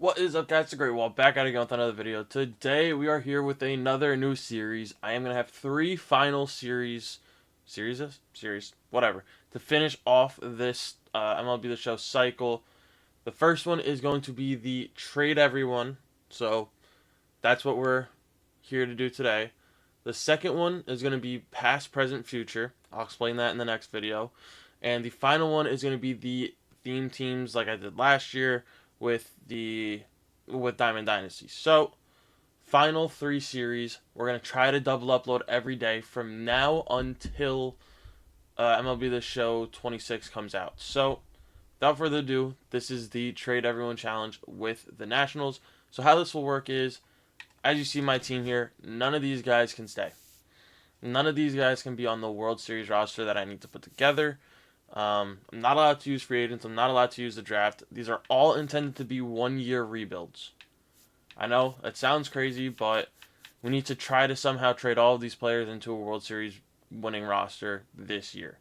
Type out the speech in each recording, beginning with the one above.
What is up, guys? TheGreatWall back at it again with another video. Today we are here with another new series. I am gonna have three final series, whatever, to finish off this MLB The Show cycle. The first one is going to be the trade everyone, so that's what we're here to do today. The second one is going to be past, present, future. I'll explain that in the next video. And the final one is going to be the theme teams like I did last year with Diamond Dynasty. So, final three series. We're going to try to double upload every day from now until MLB The Show 26 comes out. So, without further ado, this is the Trade Everyone Challenge with the Nationals. So how this will work is, as you see my team here, none of these guys can stay. None of these guys can be on the World Series roster that I need to put together. I'm not allowed to use free agents. I'm not allowed to use the draft. These are all intended to be one-year rebuilds. I know, it sounds crazy, but we need to try to somehow trade all of these players into a World Series winning roster this year.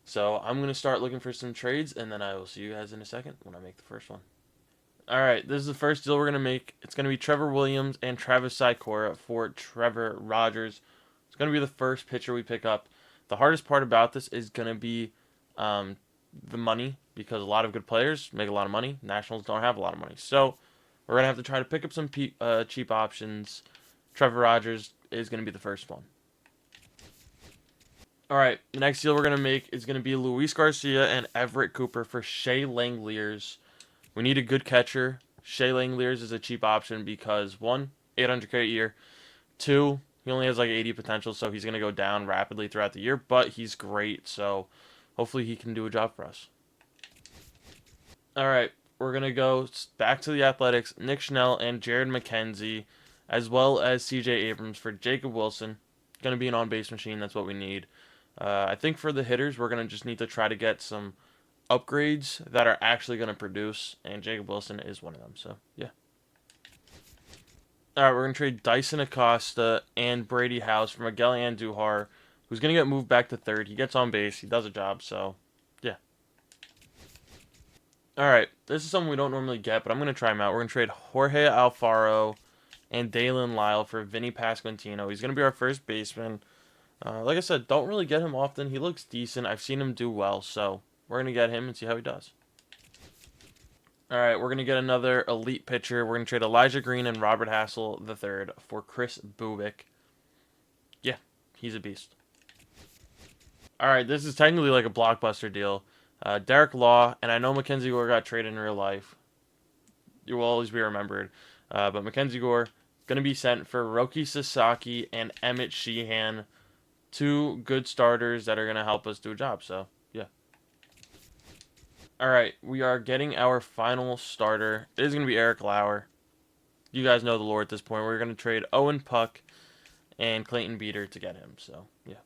So I'm going to start looking for some trades, and then I will see you guys in a second when I make the first one. Alright, this is the first deal we're going to make. It's going to be Trevor Williams and Travis Sikora for Trevor Rogers. It's going to be the first pitcher we pick up. The hardest part about this is going to be the money, because a lot of good players make a lot of money. Nationals don't have a lot of money. So we're going to have to try to pick up some cheap options. Trevor Rogers is going to be the first one. Alright, the next deal we're going to make is going to be Luis Garcia and Everett Cooper for Shea Langeliers. We need a good catcher. Shea Langeliers is a cheap option because, one, $800K a year. Two, he only has like 80 potential, so he's going to go down rapidly throughout the year, but he's great, so hopefully he can do a job for us. Alright, we're going to go back to the Athletics, Nick Schnell and Jared McKenzie, as well as CJ Abrams for Jacob Wilson. Going to be an on-base machine, that's what we need. I think for the hitters, we're going to just need to try to get some upgrades that are actually going to produce, and Jacob Wilson is one of them, so yeah. Alright, we're going to trade Dyson Acosta and Brady House for Miguel Andujar, who's going to get moved back to third. He gets on base, he does a job, so yeah. Alright, this is something we don't normally get, but I'm going to try him out. We're going to trade Jorge Alfaro and Dalen Lyle for Vinny Pasquantino. He's going to be our first baseman. Like I said, don't really get him often. He looks decent. I've seen him do well, so we're going to get him and see how he does. Alright, we're going to get another elite pitcher. We're going to trade Elijah Green and Robert Hassel III for Chris Bubik. Yeah, he's a beast. Alright, this is technically like a blockbuster deal. Derek Law, and I know Mackenzie Gore got traded in real life. You will always be remembered. But Mackenzie Gore is going to be sent for Roki Sasaki and Emmett Sheehan. Two good starters that are going to help us do a job, so yeah. Alright, we are getting our final starter. It is going to be Eric Lauer. You guys know the lore at this point. We're going to trade Owen Puck and Clayton Beater to get him, so yeah.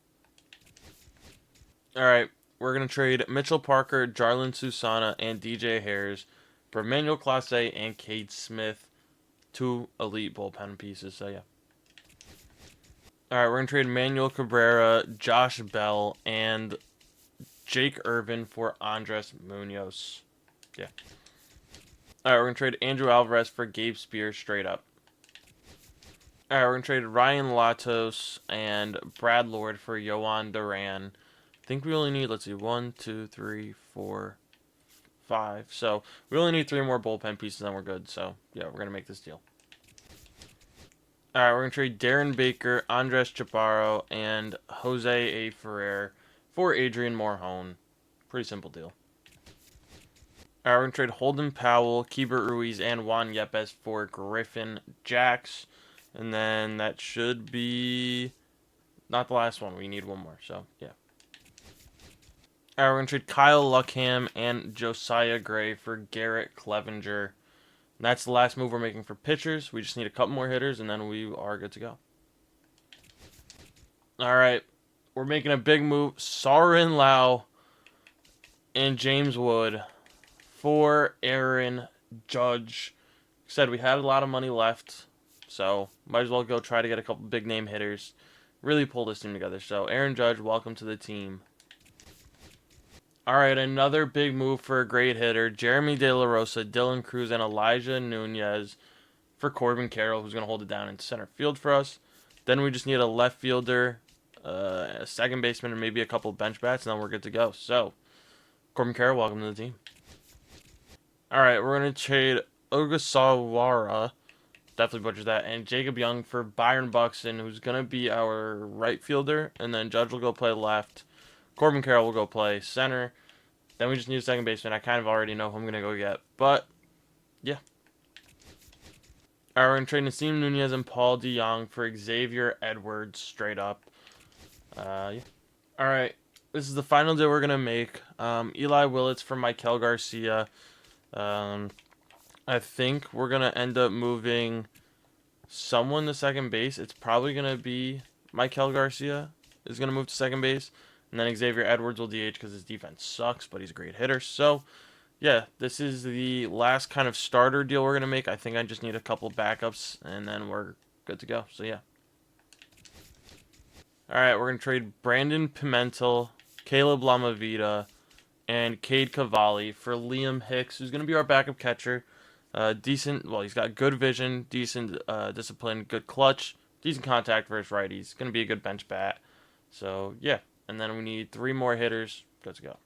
Alright, we're going to trade Mitchell Parker, Jarlin Susana, and DJ Harris for Emmanuel Clase and Cade Smith. Two elite bullpen pieces, so yeah. Alright, we're going to trade Manuel Cabrera, Josh Bell, and Jake Irvin for Andres Munoz. Yeah. Alright, we're going to trade Andrew Alvarez for Gabe Spears straight up. Alright, we're going to trade Ryan Latos and Brad Lord for Yohan Duran. I think we only need, let's see, 1, 2, 3, 4, 5. So, we only need 3 more bullpen pieces and we're good. So, yeah, we're going to make this deal. Alright, we're going to trade Darren Baker, Andres Chaparro, and Jose A. Ferrer for Adrian Morjon. Pretty simple deal. Alright, we're going to trade Holden Powell, Keibert Ruiz, and Juan Yepes for Griffin Jax. And then that should be not the last one. We need one more, so yeah. Alright, we're going to trade Kyle Luckham and Josiah Gray for Garrett Clevenger. And that's the last move we're making for pitchers. We just need a couple more hitters, and then we are good to go. Alright, we're making a big move. Sorin Lau and James Wood for Aaron Judge. Like I said, we had a lot of money left, so might as well go try to get a couple big-name hitters. Really pull this team together. So, Aaron Judge, welcome to the team. All right, another big move for a great hitter. Jeremy De La Rosa, Dylan Cruz, and Elijah Nunez for Corbin Carroll, who's going to hold it down in center field for us. Then we just need a left fielder, a second baseman, and maybe a couple bench bats, and then we're good to go. So, Corbin Carroll, welcome to the team. All right, we're going to trade Ogasawara, definitely butchered that, and Jacob Young for Byron Buxton, who's going to be our right fielder, and then Judge will go play left. Corbin Carroll will go play center. Then we just need a second baseman. I kind of already know who I'm going to go get, but yeah. All right, we're going to trade Nasim Nunez and Paul DeYoung for Xavier Edwards straight up. Yeah. All right, this is the final deal we're going to make. Eli Willits for Michael Garcia. I think we're going to end up moving someone to second base. It's probably going to be Michael Garcia is going to move to second base. And then Xavier Edwards will DH because his defense sucks, but he's a great hitter. So, yeah, this is the last kind of starter deal we're going to make. I think I just need a couple backups, and then we're good to go. So, yeah. All right, we're going to trade Brandon Pimentel, Caleb Lamavita, and Cade Cavalli for Liam Hicks, who's going to be our backup catcher. Decent, well, he's got good vision, decent discipline, good clutch, decent contact versus righties. Going to be a good bench bat. So, yeah. And then we need 3 more hitters. Good to go.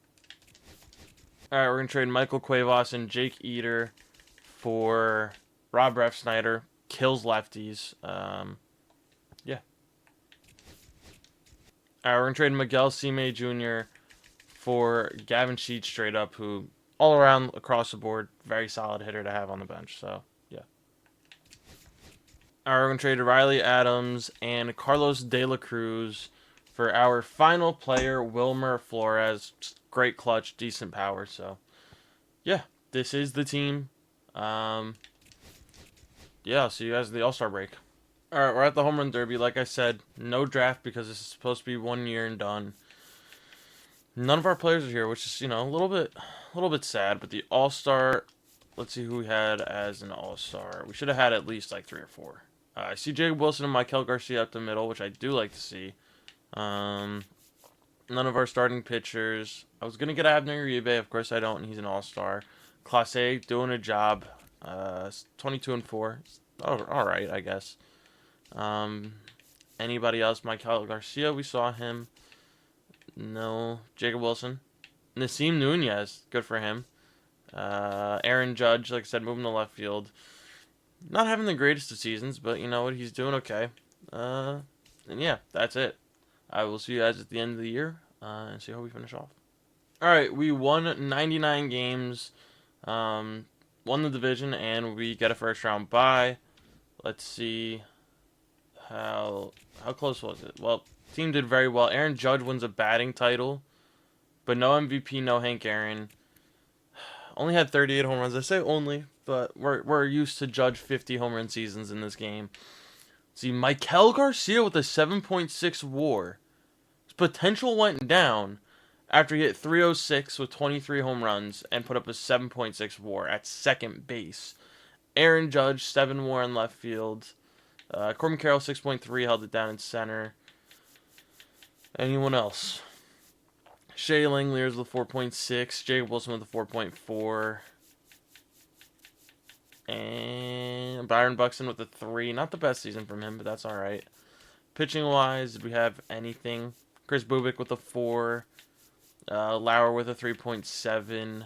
All right, we're going to trade Michael Cuevas and Jake Eater for Rob Refsnyder. Kills lefties. Yeah. All right, we're going to trade Miguel Cime Jr. for Gavin Sheets straight up, who all around across the board, very solid hitter to have on the bench. So, yeah. All right, we're going to trade Riley Adams and Carlos De La Cruz for our final player, Wilmer Flores. Great clutch, decent power. So, yeah, this is the team. Yeah, I'll see you guys at the All-Star break. All right, we're at the Home Run Derby. Like I said, no draft because this is supposed to be 1 year and done. None of our players are here, which is, a little bit sad. But the All-Star, let's see who we had as an All-Star. We should have had at least like 3 or 4. I see Jacob Wilson and Michael Garcia up the middle, which I do like to see. None of our starting pitchers. I was going to get Abner Uribe. Of course I don't, and he's an all-star. Clase doing a job. 22-4. All right, I guess. Anybody else? Michael Garcia, we saw him. No. Jacob Wilson. Nasim Nunez, good for him. Aaron Judge, like I said, moving to left field. Not having the greatest of seasons, but you know what? He's doing okay. And yeah, that's it. I will see you guys at the end of the year and see how we finish off. All right, we won 99 games, won the division, and we get a first round bye. Let's see how close was it? Well, team did very well. Aaron Judge wins a batting title, but no MVP, no Hank Aaron. Only had 38 home runs. I say only, but we're used to Judge 50 home run seasons in this game. See, Michael Garcia with a 7.6 WAR. His potential went down after he hit 306 with 23 home runs and put up a 7.6 WAR at second base. Aaron Judge, 7 WAR in left field. Corbin Carroll, 6.3, held it down in center. Anyone else? Shea Langeliers with a 4.6. Jacob Wilson with a 4.4. And Byron Buxton with a 3. Not the best season from him, but that's all right. Pitching-wise, did we have anything? Chris Bubik with a 4. Lauer with a 3.7.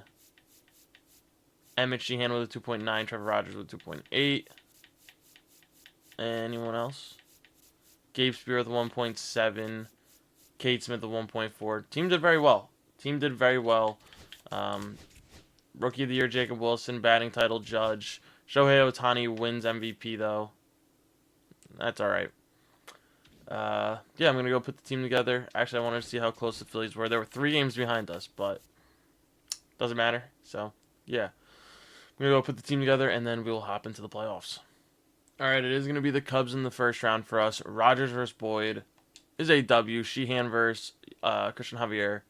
Emmett Sheehan with a 2.9. Trevor Rogers with a 2.8. Anyone else? Gabe Spear with a 1.7. Cade Smith with a 1.4. Team did very well. Rookie of the Year, Jacob Wilson. Batting title, Judge. Shohei Ohtani wins MVP, though. That's all right. Yeah, I'm going to go put the team together. Actually, I wanted to see how close the Phillies were. There were 3 games behind us, but doesn't matter. So, yeah. I'm going to go put the team together, and then we'll hop into the playoffs. All right, it is going to be the Cubs in the first round for us. Rogers versus Boyd is a W. Sheehan versus Christian Javier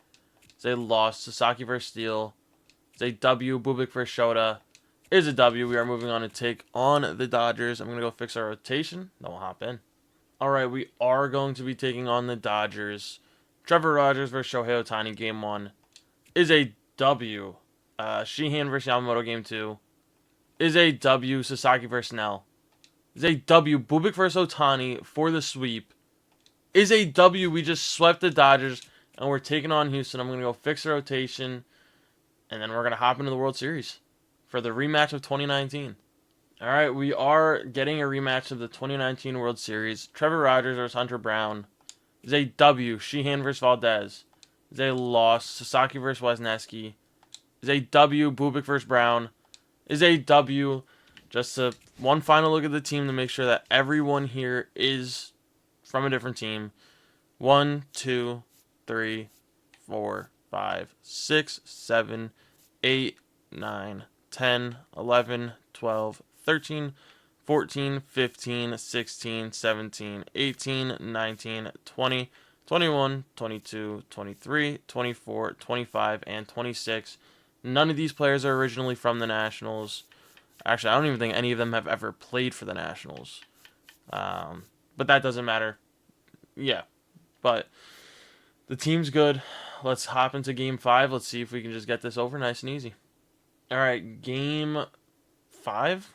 is a loss. Sasaki versus Steele is a W. Bubik versus Shota is a W. We are moving on to take on the Dodgers. I'm going to go fix our rotation. Then we'll hop in. All right, we are going to be taking on the Dodgers. Trevor Rogers versus Shohei Ohtani, game 1. is a W. Sheehan versus Yamamoto game 2 is a W. Sasaki versus Snell is a W. Bubik versus Otani for the sweep is a W. We just swept the Dodgers and we're taking on Houston. I'm going to go fix the rotation and then we're going to hop into the World Series for the rematch of 2019. All right, we are getting a rematch of the 2019 World Series. Trevor Rogers versus Hunter Brown is a W. Sheehan versus Valdez is a loss. Sasaki versus Wesneski is a W. Bubik versus Brown is a W. Just one final look at the team to make sure that everyone here is from a different team. 1, 2, 3, 4, 5, 6, 7, 8, 9, 10, 11, 12, 13, 14, 15, 16, 17, 18, 19, 20, 21, 22, 23, 24, 25, and 26. None of these players are originally from the Nationals. Actually, I don't even think any of them have ever played for the Nationals. But that doesn't matter. Yeah, but the team's good. Let's hop into Game 5. Let's see if we can just get this over nice and easy. All right, Game 5?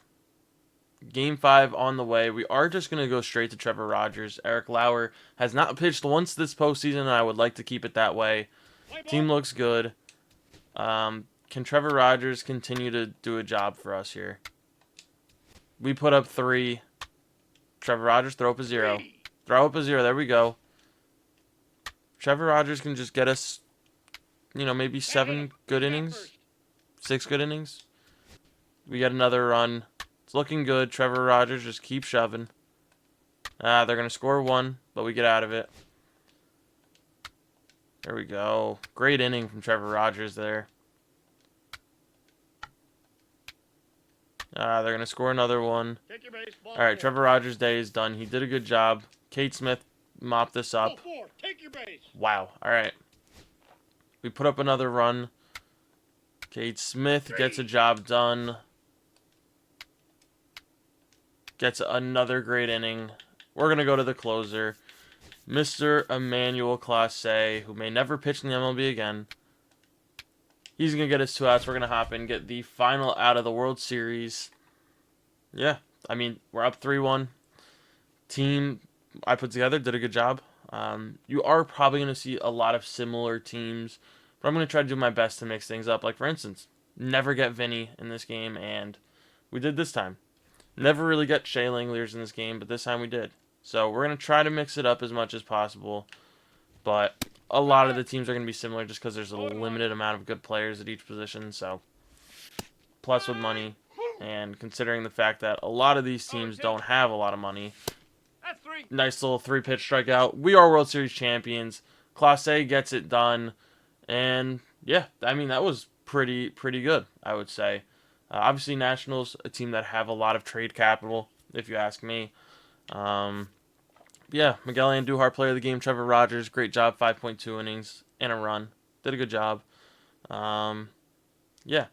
Game 5 on the way. We are just going to go straight to Trevor Rogers. Eric Lauer has not pitched once this postseason, and I would like to keep it that way. Team looks good. Can Trevor Rogers continue to do a job for us here? We put up 3. Trevor Rogers, throw up a 0. Throw up a 0. There we go. Trevor Rogers can just get us, maybe 7 good innings. 6 good innings. We get another run. It's looking good. Trevor Rogers just keep shoving. They're going to score 1, but we get out of it. There we go. Great inning from Trevor Rogers there. They're going to score another 1. All right, Trevor Rogers' day is done. He did a good job. Kate Smith mopped this up. Wow. All right. We put up another run. Kate Smith gets a job done. Gets another great inning. We're going to go to the closer, Mr. Emmanuel Clase, who may never pitch in the MLB again. He's going to get his 2 outs. We're going to hop in and get the final out of the World Series. Yeah, I mean, we're up 3-1. Team I put together did a good job. You are probably going to see a lot of similar teams, but I'm going to try to do my best to mix things up. Like, for instance, never get Vinny in this game, and we did this time. Never really get Shea Langeliers in this game, but this time we did. So we're going to try to mix it up as much as possible, but a lot of the teams are going to be similar just because there's a limited amount of good players at each position. So plus with money, and considering the fact that a lot of these teams don't have a lot of money, nice little 3-pitch strikeout. We are World Series champions. Clase gets it done, and yeah, I mean that was pretty good, I would say. Obviously, Nationals, a team that have a lot of trade capital, if you ask me. Yeah, Miguel Andujar, player of the game. Trevor Rogers, great job, 5.2 innings and a run. Did a good job. Yeah.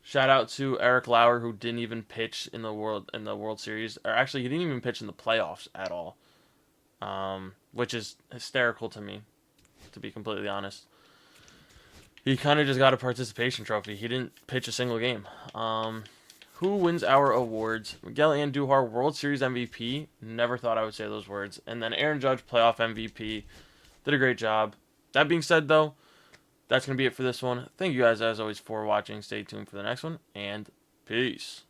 Shout out to Eric Lauer, who didn't even pitch in the World Series. Or actually, he didn't even pitch in the playoffs at all. Which is hysterical to me, to be completely honest. He kind of just got a participation trophy. He didn't pitch a single game. Who wins our awards? Miguel Andujar, World Series MVP. Never thought I would say those words. And then Aaron Judge, playoff MVP. Did a great job. That being said, though, that's going to be it for this one. Thank you guys, as always, for watching. Stay tuned for the next one, and peace.